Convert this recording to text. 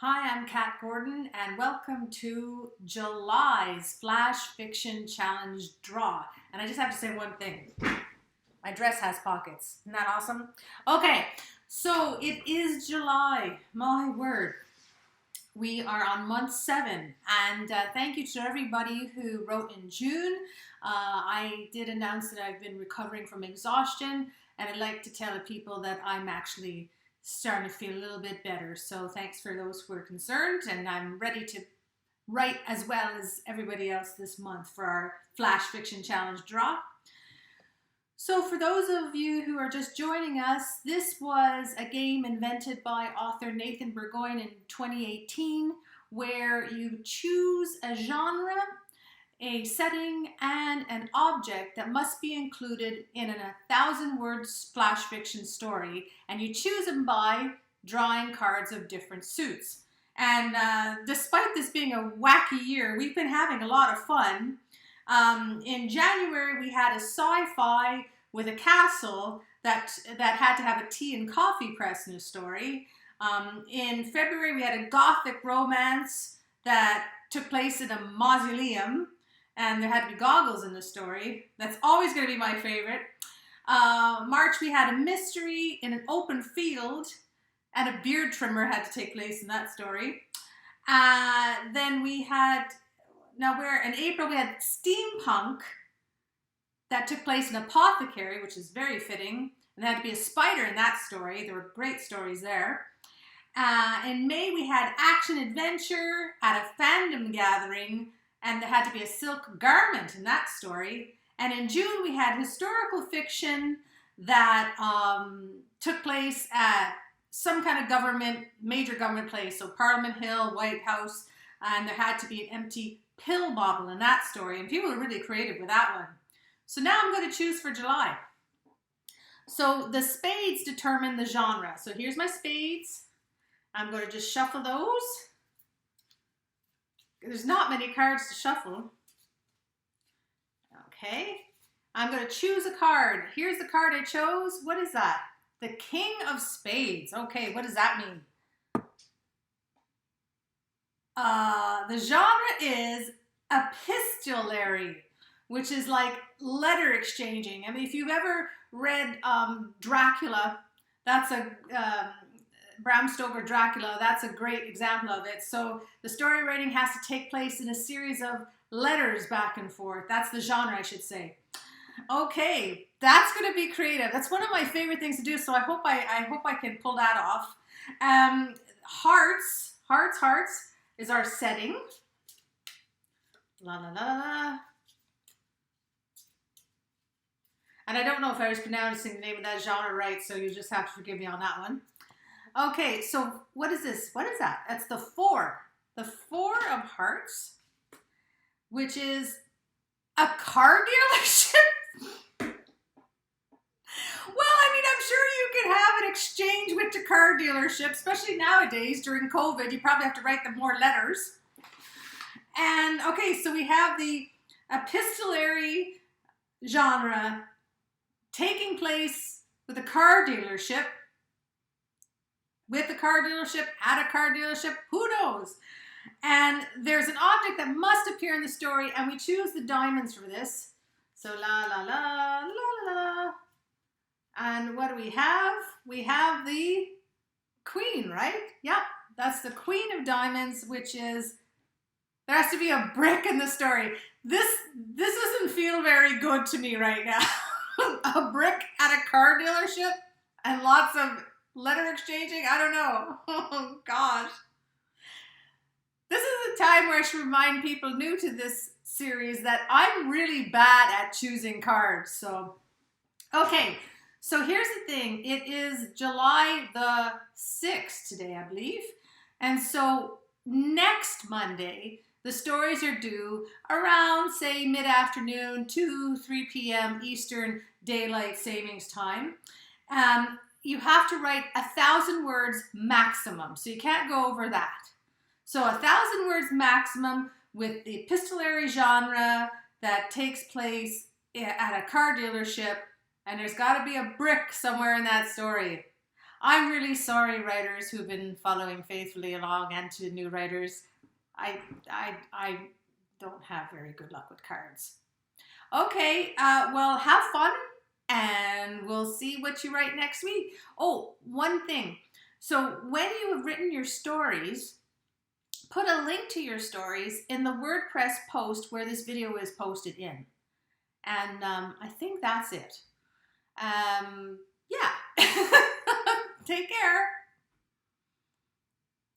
Hi, I'm Kat Gordon, and welcome to July's Flash Fiction Challenge Draw. And I just have to say one thing. My dress has pockets. Isn't that awesome? Okay, so it is July. My word. We are on month 7, and thank you to everybody who wrote in June. I did announce that I've been recovering from exhaustion, and I'd like to tell the people that I'm actually starting to feel a little bit better. So thanks for those who are concerned, and I'm ready to write as well as everybody else this month for our Flash Fiction Challenge draw. So for those of you who are just joining us, this was a game invented by author Nathan Burgoyne in 2018, where you choose a genre, a setting, and an object that must be included in an 1,000-word flash fiction story, and you choose them by drawing cards of different suits. And despite this being a wacky year, we've been having a lot of fun. In January, we had a sci-fi with a castle that had to have a tea and coffee press in a story. In February, we had a gothic romance that took place in a mausoleum, and there had to be goggles in the story. That's always going to be my favorite. March, we had a mystery in an open field, and a beard trimmer had to take place in that story. Then we had, in April, we had steampunk that took place in apothecary, which is very fitting. And there had to be a spider in that story. There were great stories there. In May, we had action adventure at a fandom gathering, and there had to be a silk garment in that story. And in June, we had historical fiction that took place at some kind of major government place. So Parliament Hill, White House, and there had to be an empty pill bottle in that story. And people were really creative with that one. So now I'm going to choose for July. So the spades determine the genre. So here's my spades. I'm going to just shuffle those. There's not many cards to shuffle. Okay. I'm going to choose a card. Here's the card I chose. What is that? The King of Spades. Okay, what does that mean? The genre is epistolary, which is like letter exchanging. I mean, if you've ever read Dracula, that's Bram Stoker Dracula, that's a great example of it. So the story writing has to take place in a series of letters back and forth. That's the genre, I should say. Okay, that's going to be creative. That's one of my favorite things to do, so I hope I can pull that off. Hearts is our setting. La la la la. And I don't know if I was pronouncing the name of that genre right, so you just have to forgive me on that one. Okay, so what is this? What is that? That's the 4. The 4 of hearts, which is a car dealership. Well, I mean, I'm sure you could have an exchange with the car dealership, especially nowadays during COVID. You probably have to write them more letters. And okay, so we have the epistolary genre taking place with a car dealership, at a car dealership, who knows? And there's an object that must appear in the story, and we choose the diamonds for this. So la la la la la. And what do we have? We have the queen, right? Yep, that's the queen of diamonds, which is, there has to be a brick in the story. This doesn't feel very good to me right now. A brick at a car dealership and lots of letter exchanging? I don't know. Oh, gosh. This is a time where I should remind people new to this series that I'm really bad at choosing cards. So, okay. So here's the thing. It is July the 6th today, I believe. And so next Monday, the stories are due around, say, mid-afternoon, 3 p.m. Eastern Daylight Savings Time. You have to write 1,000 words maximum, so you can't go over that. So 1,000 words maximum with the epistolary genre that takes place at a car dealership, and there's got to be a brick somewhere in that story. I'm really sorry, writers who've been following faithfully along, and to new writers. I don't have very good luck with cards. Okay, well, have fun, and we'll see what you write next week. Oh, one thing. So when you have written your stories, put a link to your stories in the WordPress post where this video is posted in. And I think that's it. Yeah. Take care.